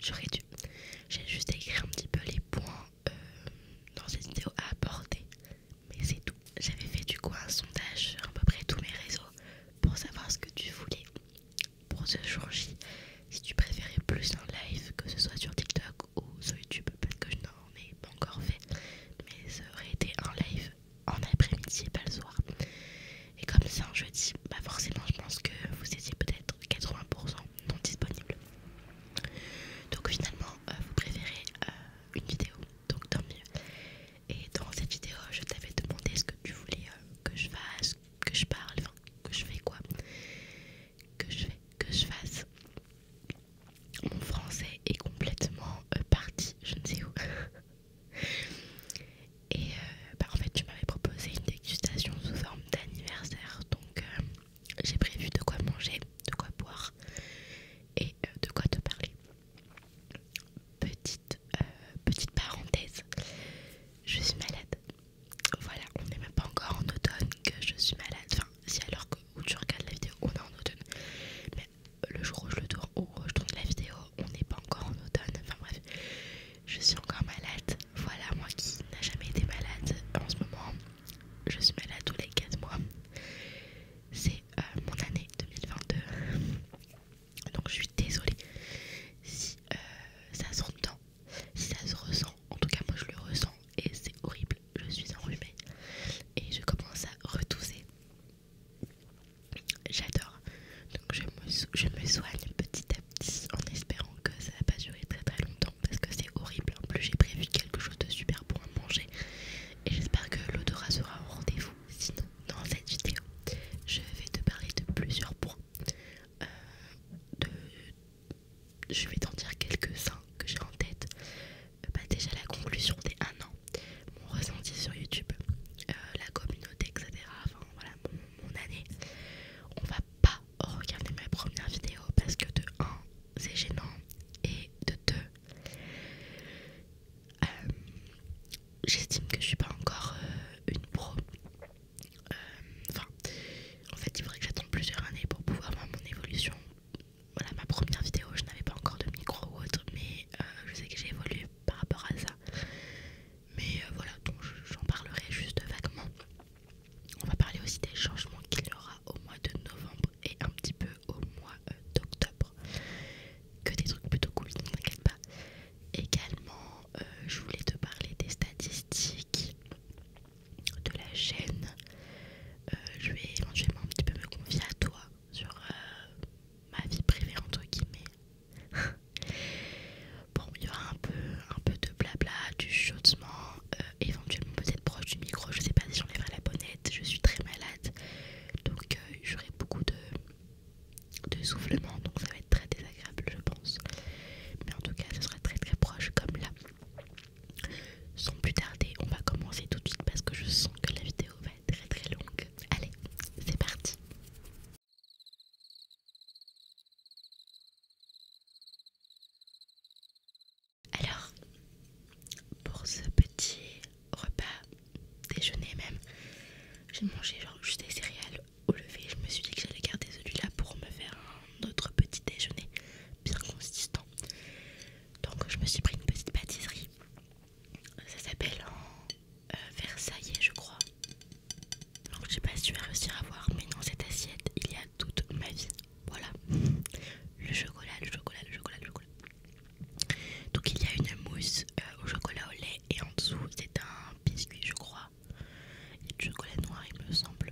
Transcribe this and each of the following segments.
j'aurais dû. J'ai juste écrit un petit peu les points dans cette vidéo à aborder, mais c'est tout. J'avais fait du coup un sondage sur à peu près tous mes réseaux pour savoir ce que tu voulais pour ce jour J. Si tu préférais plus un live, que ce soit sur TikTok ou sur YouTube, parce que je n'en ai pas encore fait, mais ça aurait été un live en après-midi et pas le soir. Et comme c'est un jeudi, bah forcément je pense que vous étiez peut-être 80% non disponible. Donc finalement vous préférez une vidéo, donc tant mieux. Et dans cette vidéo je t'avais demandé ce que tu voulais que je fasse, que je parle, enfin que je fais quoi, que je fasse. Mon français est complètement parti, je ne sais où. Et en fait tu m'avais proposé une dégustation sous forme d'anniversaire, donc j'ai prévu de quoi manger, de quoi boire et de quoi te parler. Petite parenthèse, je suis malade. Voilà, on n'est même pas encore en automne que je suis malade. Enfin, si alors que où tu regardes la vidéo, on est en automne. Mais le jour où je tourne la vidéo, on n'est pas encore en automne. Enfin bref, je suis encore malade. Voilà, moi qui n'a jamais été malade en ce moment, je suis malade tous les 4 mois. C'est mon année 2022. Donc je suis désolée si ça s'entend, si ça se ressent. En tout cas moi je le ressens et c'est horrible. Je suis enrhumée et je commence à retousser. J'adore. Donc je me soigne petit à petit en espérant que ça va pas durer très très longtemps parce que c'est horrible. En plus j'ai prévu quelque chose de super bon à manger et j'espère que l'odorat sera au rendez-vous. Sinon dans cette vidéo je vais te parler de plusieurs points. Je vais t'en dire quelques-uns que j'ai en tête. Déjà la conclusion des 1 an, mon ressenti sur YouTube, la communauté, etc. Enfin voilà, mon année. On va pas regarder ma première vidéo parce que de 1, c'est gênant et de 2, j'estime que je suis pas encore une pro. Enfin, en fait, il faudrait que j'attende plusieurs années pour pouvoir voir mon évolution. Voilà, ma première vidéo, je n'avais pas encore de micro ou autre, mais je sais que j'ai évolué par rapport à ça. Mais voilà, donc j'en parlerai juste vaguement. On va parler aussi des changements qu'il y aura au mois de novembre et un petit peu au mois d'octobre. Que des trucs plutôt cool, ne t'inquiète pas. Également, je voulais te parler des statistiques de la chaîne. Je vais éventuellement un petit peu me confier à toi sur ma vie privée entre guillemets. Bon, il y aura un peu de blabla, du chuchotement, éventuellement peut-être proche du micro, je sais pas si j'enlèverai la bonnette, je suis très malade, donc j'aurai beaucoup de soufflement, donc ça va être très désagréable je pense. Mais en tout cas ce sera très très proche comme là. Sans plus tarder, on va commencer tout de suite parce que je sens que la vidéo va être très très longue. Allez, c'est parti. Alors, pour ce petit repas, déjeuner même, j'ai mangé genre juste des céréales au lever. Je me suis dit que j'allais garder celui-là pour me faire un autre petit déjeuner bien consistant. Donc je me suis pris une petite pâtisserie. Ça s'appelle en Versailles je crois. Donc je sais pas si tu vas réussir à voir, mais dans cette assiette il y a toute ma vie. Voilà. Le chocolat, le chocolat, le chocolat, le chocolat. Donc il y a une mousse au chocolat au lait et en dessous c'est un biscuit je crois. Il y a du chocolat noir il me semble.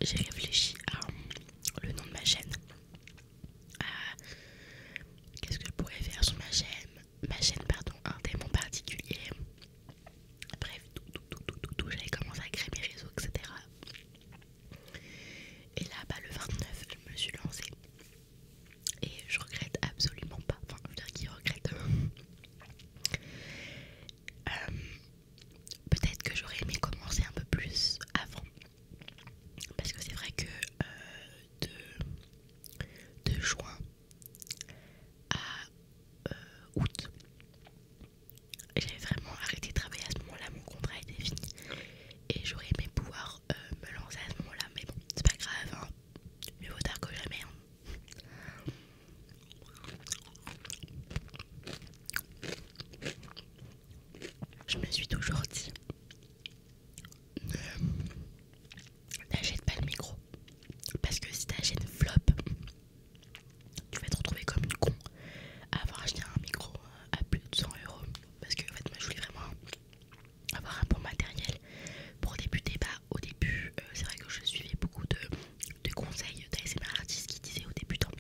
j'ai réfléchi à le nom de ma chaîne, à qu'est-ce que je pourrais faire sur ma chaîne pardon, un thème en particulier. Bref, tout, j'avais commencé à créer mes réseaux, etc. Et là, le 29, je me suis lancée. Et je regrette absolument pas. Enfin, je veux dire qui regrette. Peut-être que j'aurais aimé commencer un peu plus avant. Parce que c'est vrai que de juin à août, j'avais vraiment arrêté de travailler à ce moment-là. Mon contrat était fini. Et j'aurais aimé pouvoir me lancer à ce moment-là. Mais bon, c'est pas grave. Hein. Mieux vaut tard que jamais. Hein. Je me suis toujours dit, n'achète pas le micro. Parce que si ta chaîne flop, tu vas te retrouver comme une con à avoir acheté un micro à plus de 100 euros. Parce que en fait, moi je voulais vraiment avoir un bon matériel pour débuter. Au début, c'est vrai que je suivais beaucoup de conseils d'ASMR artistes qui disaient aux débutants,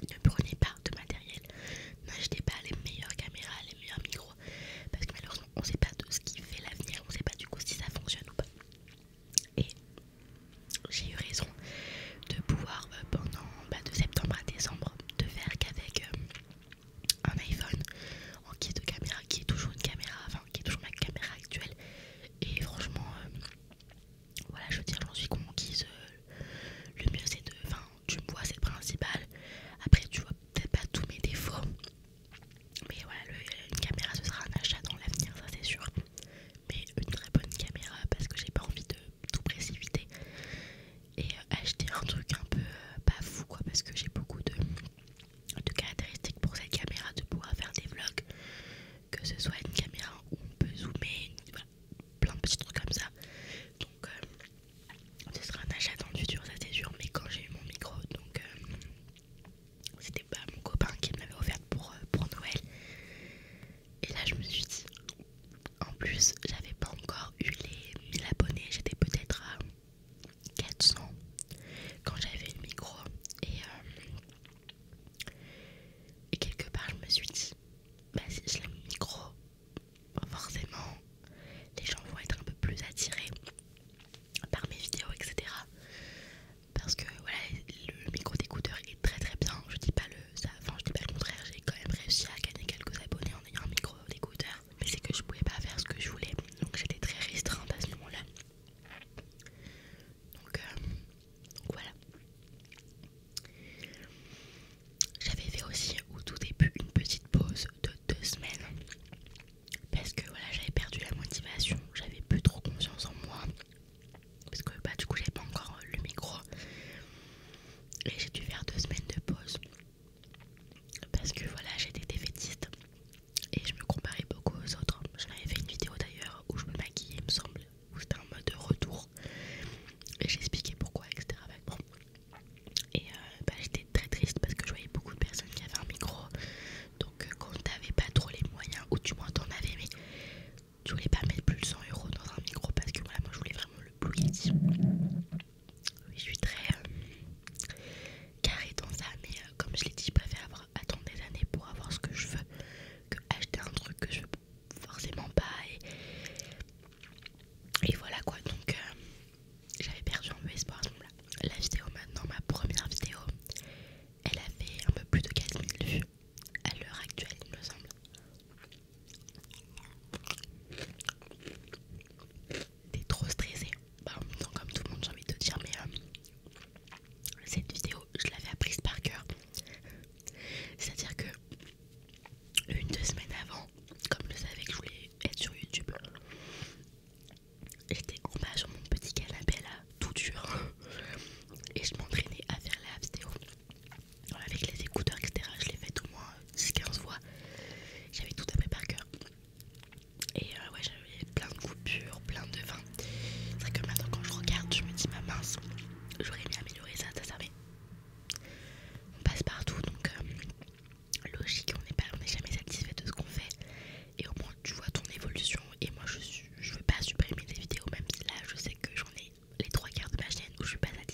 ne prenez pas de matériel, n'achetez pas les meilleures caméras, les meilleurs micros, parce que malheureusement on sait pas de ce qui fait l'avenir, on sait pas du coup si ça fonctionne ou pas. Et j'ai eu raison de pouvoir pendant de septembre à décembre de faire qu'avec un iPhone en guise de caméra qui est toujours une caméra, enfin qui est toujours ma caméra actuelle. Et franchement voilà, je veux dire, j'en suis conquise. Le mieux c'est de, enfin tu me vois, c'est le principal. Après tu vois peut-être pas tous mes défauts, mais voilà, une caméra ce sera un achat dans l'avenir, ça c'est sûr. Mais une très bonne caméra parce que j'ai pas envie de tout précipiter et acheter un truc un peu pas fou quoi, parce que j'ai beaucoup de caractéristiques pour cette caméra, de pouvoir faire des vlogs, que ce soit une caméra où on peut zoomer, voilà, plein de petits trucs comme ça. Donc ce sera un achat dans le futur, ça c'est sûr. Mais quand j'ai eu mon micro, donc c'était pas mon copain qui me l'avait offert pour Noël. Et là je me suis dit, en plus j'avais pas encore eu les 1000 abonnés, j'étais peut-être à 400 quand j'avais le micro. Et quelque part je me suis dit, si je l'ai mon micro, forcément les gens vont être un peu plus attirés par mes vidéos, etc. Parce que voilà, le micro d'écouteur est très très bien. Je dis pas je dis pas le contraire. J'ai quand même réussi à gagner quelques abonnés en ayant un micro d'écouteur. Mais c'est que je pouvais pas faire ce que je voulais. Donc j'étais très restreinte à ce moment-là. Donc voilà. J'avais fait aussi au tout début une petite pause de 2 semaines. Parce que voilà, j'avais perdu la motivation. J'avais plus trop confiance en moi. Parce que du coup j'avais pas encore le micro. Et j'ai dû faire 2 semaines de pause. Parce que voilà, j'étais défaitiste. Et je me comparais beaucoup aux autres. J'en avais fait une vidéo d'ailleurs où je me maquillais, il me semble. Où c'était un mode de retour. Et j'expliquais pourquoi, etc. Bon. Et j'étais très triste parce que je voyais beaucoup de personnes qui avaient un micro. Donc quand t'avais pas trop les moyens, ou du moins t'en avais, mais tu voulais pas mettre plus de 100 euros dans un micro. Parce que voilà, moi je voulais vraiment le Blue Yeti. Oui, je suis très carré dans ça, mais comme je l'ai dit, je préfère attendre des années pour avoir ce que je veux que acheter un truc que je veux forcément pas. Et voilà quoi, donc j'avais perdu un peu espoir à ce moment-là. La vidéo maintenant, ma première vidéo, elle a fait un peu plus de 4000 vues à l'heure actuelle, il me semble. T'es trop stressée. En même temps, comme tout le monde, j'ai envie de te dire, mais cette vidéo, je l'avais apprise par cœur. C'est-à-dire que 1-2 semaines avant, comme je savais que je voulais être sur YouTube, j'étais en bas sur mon petit canapé là, tout dur, et je m'entraînais à faire la vidéo avec les écouteurs, etc. Je l'ai fait au moins 10-15 fois. J'avais tout appris par cœur. Et ouais, j'avais plein de coupures, plein de vins. C'est vrai que maintenant quand je regarde, je me dis ma mince, j'aurais aimé améliorer ça, mais on passe partout, donc logique, on n'est jamais satisfait de ce qu'on fait. Et au moins tu vois ton évolution. Et moi je veux pas supprimer des vidéos, même si là je sais que j'en ai les 3 quarts de ma chaîne où je suis pas satisfaite.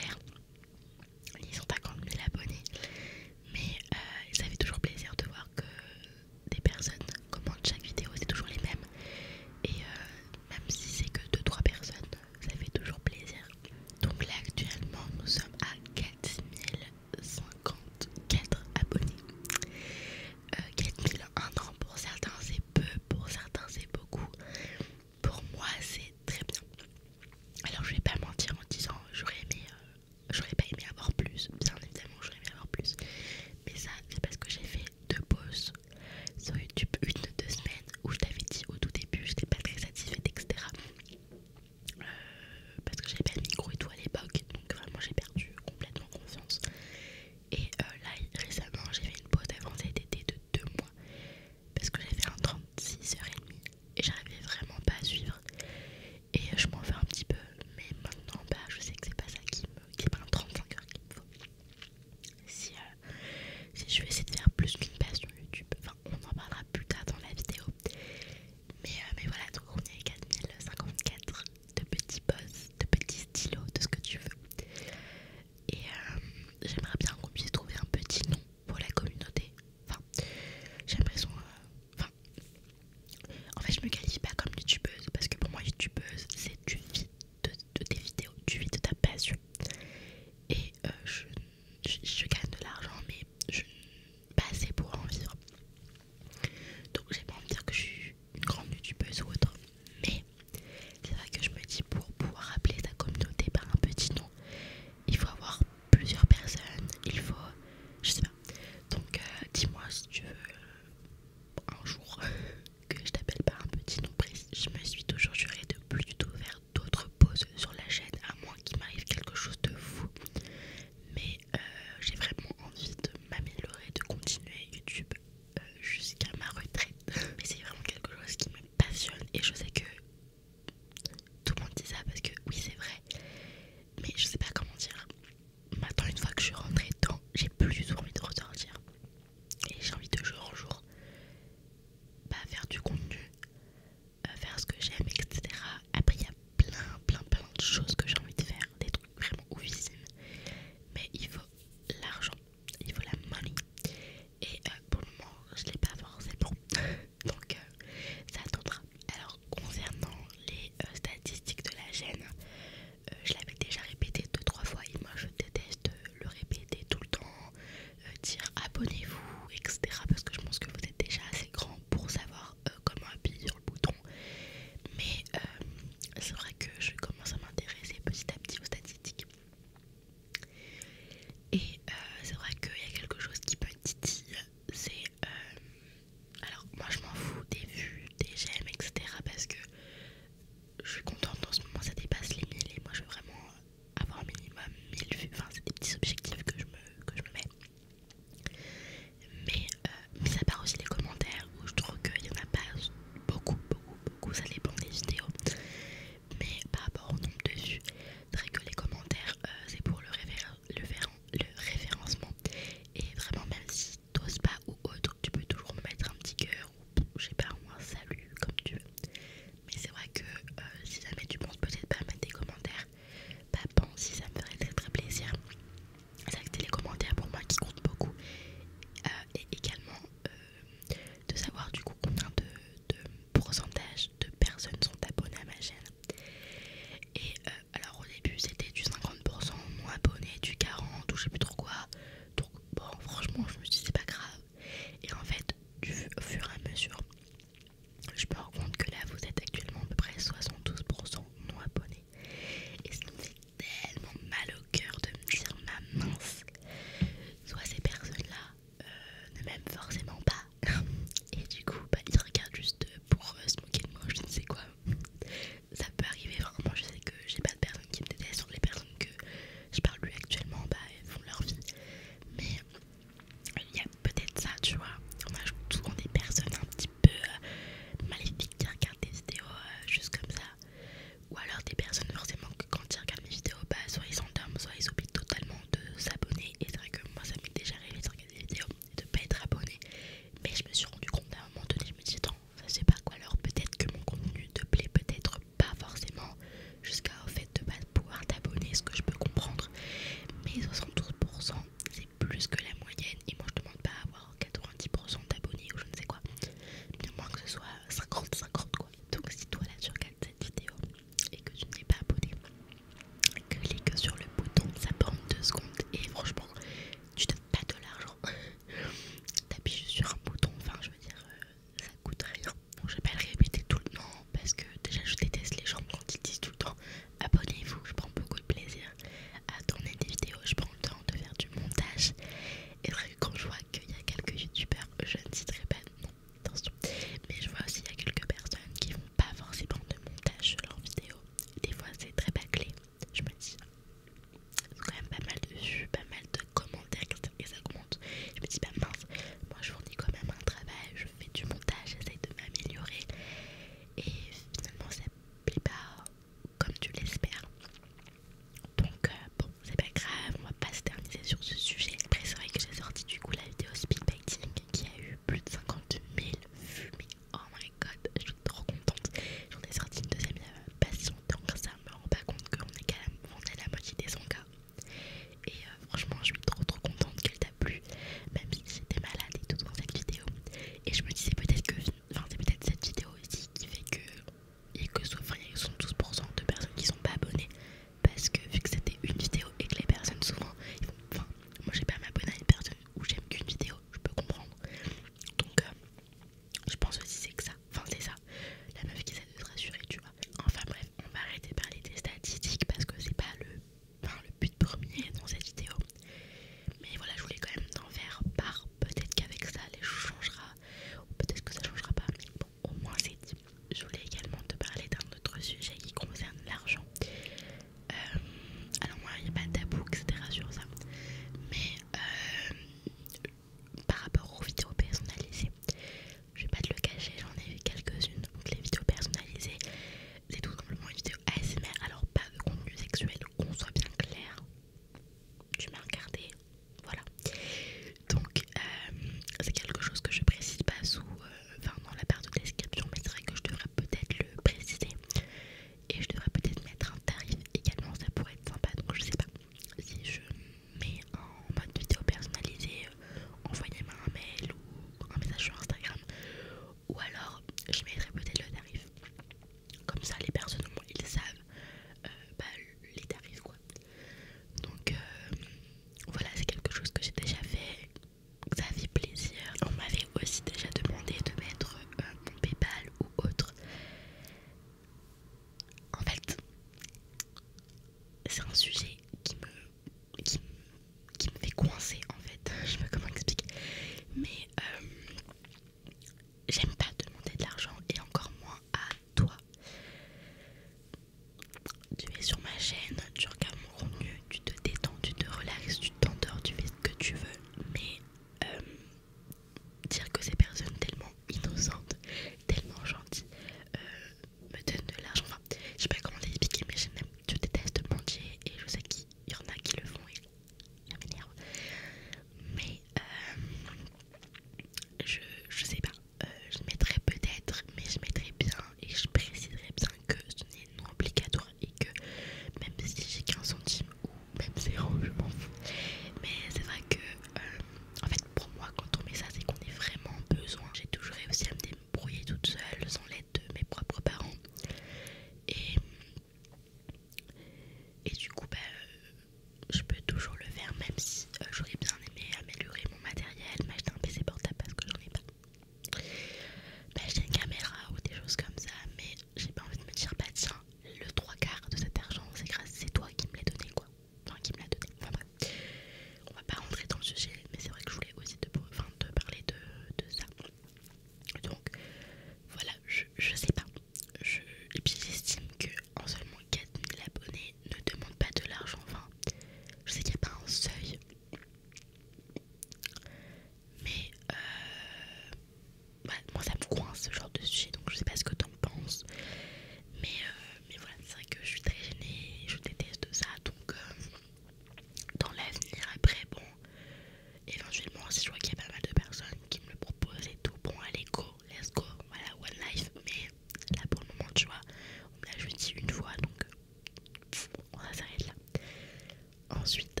Ensuite,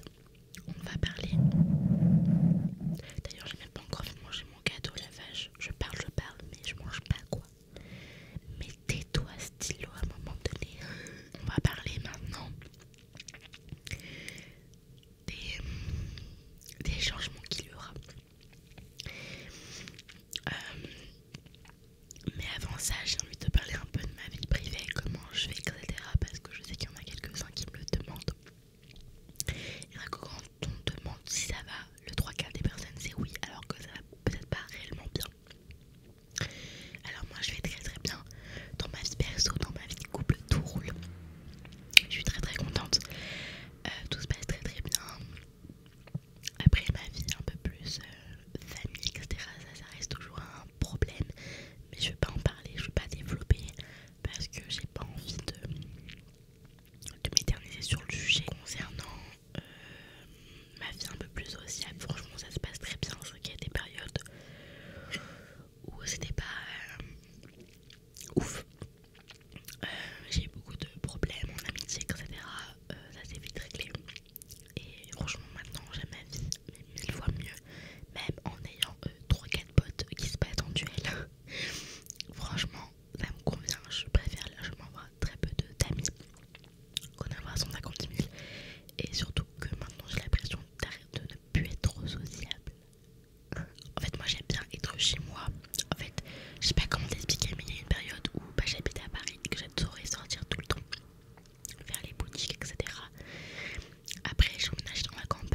on va parler. D'ailleurs, j'ai même pas encore fait manger mon gâteau, la vache. Je parle, mais je mange pas quoi. Mais tais-toi, stylo, à un moment donné. On va parler maintenant des changements qu'il y aura. Mais avant ça, j'ai envie de te parler un peu de ma vie privée, comment je fais, etc. Parce que je sais qu'il y en a quelques-uns qui me le demandent. Et là, quand on demande si ça va, le 3/4 des personnes c'est oui, alors que ça va peut-être pas réellement bien. Alors moi je vais très très bien dans ma vie perso, dans ma vie de couple, tout roule. Je suis très très contente, tout se passe très très bien. Après ma vie un peu plus famille, etc. Ça reste toujours un problème. Mais je vais pas en parler, je vais pas développer parce que j'ai pas envie de m'éterniser sur le sujet. Concernant ma vie un peu plus sociale, franchement ça se passe très bien. C'est qu'il y a des périodes où c'était pas ouf. J'ai eu beaucoup de problèmes en amitié, etc. Ça s'est vite réglé. Et franchement maintenant j'aime ma vie mais 1000 fois mieux. Même en ayant 3-4 potes qui se battent en duel. Franchement ça me convient. Je préfère largement avoir très peu d'amis qu'en avoir 150 000. Et surtout que maintenant j'ai l'impression d'arrêter de ne plus être trop sociable. En fait moi j'aime bien être chez moi. En fait je sais pas comment t'expliquer, mais il y a une période où j'habitais à Paris et que j'adorais sortir tout le temps, faire les boutiques, etc. Après j'ai emménagé dans la campagne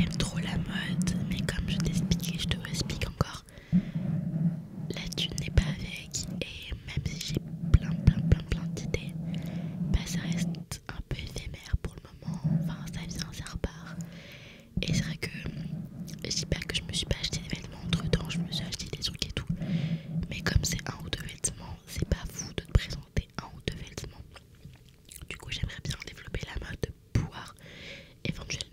j'aime trop la mode, mais comme je t'expliquais, je te réexplique encore, la thune n'est pas avec, et même si j'ai plein d'idées, bah ça reste un peu éphémère pour le moment, enfin ça vient, ça repart. Et c'est vrai que je dis pas que je me suis pas acheté des vêtements entre temps, je me suis acheté des trucs et tout, mais comme c'est un ou deux vêtements, c'est pas fou de te présenter un ou deux vêtements. Du coup j'aimerais bien développer la mode, pouvoir éventuellement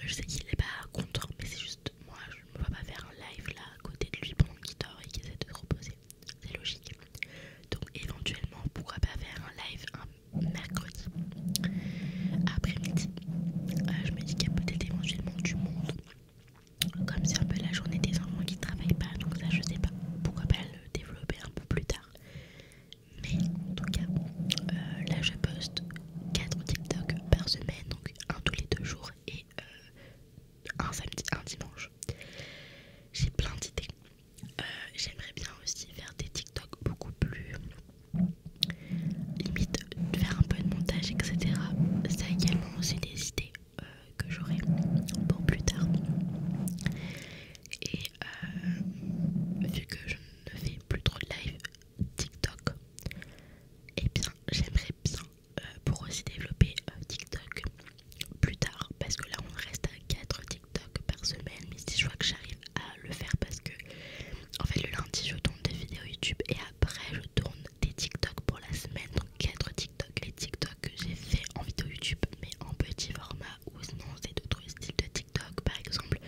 je sais qu'il est pas content, mais c'est juste moi, je ne peux pas faire un live là à côté de lui pendant qu'il dort et qu'il essaie de se reposer. C'est logique. Donc éventuellement, pourquoi pas faire un live un mercredi après-midi. Je me dis qu'il y a peut-être éventuellement du monde. Comme c'est un peu la journée des enfants qui travaillent pas, donc ça je sais pas. Pourquoi pas le développer un peu plus tard. Mais en tout cas, là je poste 4 TikTok par semaine, donc un tous les 2 jours et un samedi, un dimanche. J'ai plein d'idées. J'aimerais bien aussi faire des TikTok beaucoup plus limite, faire un peu de montage, etc. Ça également aussi des idées que j'aurai pour plus tard. Et vu que je ne fais plus trop de live TikTok, et bien j'aimerais bien pour aussi développer TikTok plus tard, parce que là on reste à 4 TikTok par semaine, mais si je vois que j'arrive à le faire, parce que en fait le lundi je tourne des vidéos YouTube et après je tourne des TikTok pour la semaine, donc 4 TikTok, les TikTok que j'ai fait en vidéo YouTube mais en petit format, ou sinon c'est d'autres styles de TikTok. Par exemple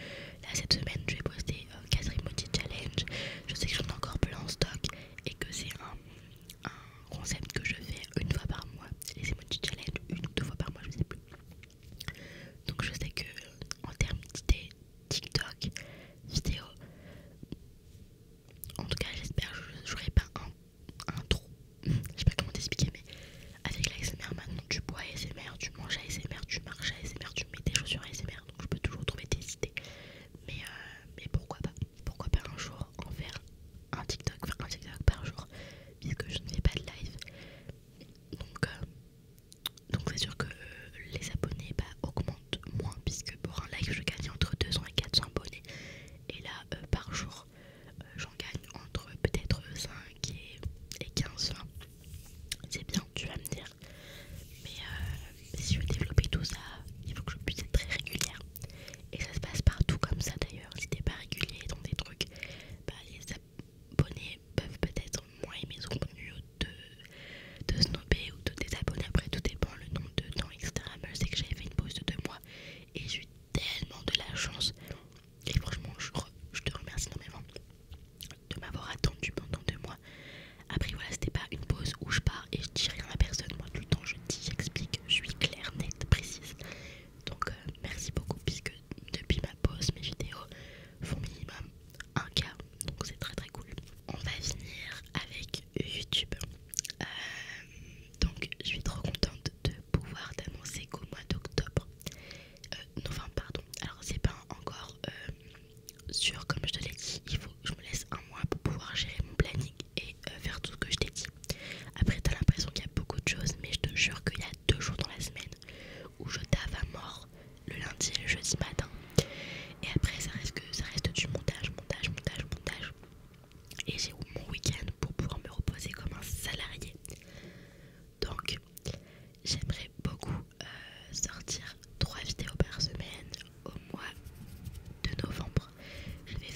là cette semaine je vais poster 4 emoji challenge. Je sais que j'en ai encore plein en stock et que c'est un concept que je fais une fois par mois, les emoji challenge, une ou deux fois par mois, je sais plus. Donc je sais que en termes d'idées TikTok, vidéo, en tout cas j'espère que je n'aurai pas un trou, je sais pas comment t'expliquer, mais avec l'ASMR maintenant tu bois ASMR, tu manges ASMR, tu marches ASMR, tu mets tes chaussures ASMR, donc je peux toujours trouver des idées. Mais pourquoi pas un jour en faire un TikTok par jour, puisque je ne fais pas de live. Donc c'est sûr que les abonnés augmentent moins, puisque pour un live je gagne entre 200 et 400 abonnés. Et là par jour j'en gagne entre peut-être 5 et 15-20. C'est bien, tu vas me dire. Mais si je veux développer tout ça, il faut que je puisse être très régulière. Et ça se passe partout comme ça d'ailleurs. Si t'es pas régulier dans des trucs, les abonnés peuvent peut-être moins aimer son contenu, ou de snobber, ou de désabonner. Après tout dépend le nombre de temps, etc. Mais je sais que j'avais fait une pause de 2 mois et j'ai eu tellement de la chance. Et franchement je te remercie énormément de m'avoir attendu pendant 2 mois. Après voilà, c'était pas une pause où je pars et je dis rien à personne. Moi tout le temps je dis, j'explique, je suis claire, nette, précise. Donc merci beaucoup, puisque depuis ma pause mes vidéos font minimum 1K, donc c'est très très cool. On va finir avec YouTube. Donc je suis trop contente de pouvoir t'annoncer qu'au mois d'octobre, novembre pardon, alors c'est pas encore sûr comme je te l'ai dit, il faut que je me laisse un mois pour pouvoir gérer mon planning et faire tout ce que je t'ai dit. Après t'as l'impression qu'il y a beaucoup de choses, mais je te jure qu'il y a 2 jours dans la semaine où je taffe à mort, le lundi et le jeudi matin. Et après ça reste du montage. Et j'ai mon week-end pour pouvoir me reposer comme un salarié. Donc j'aimerais beaucoup sortir 3 vidéos par semaine au mois de novembre. Je vais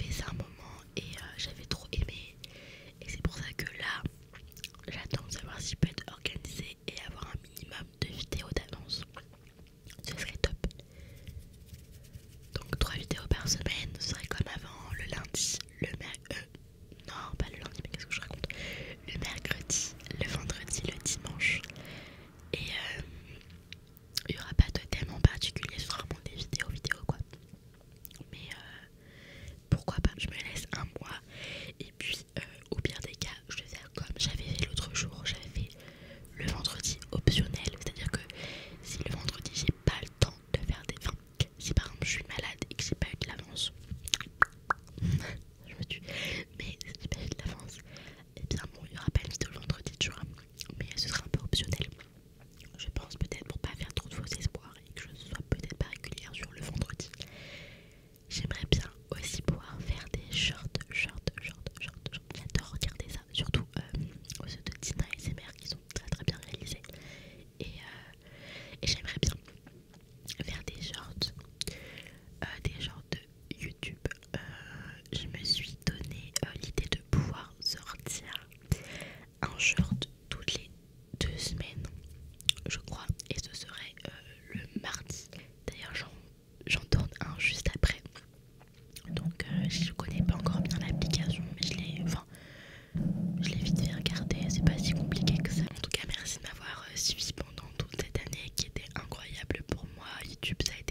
YouTube, ça a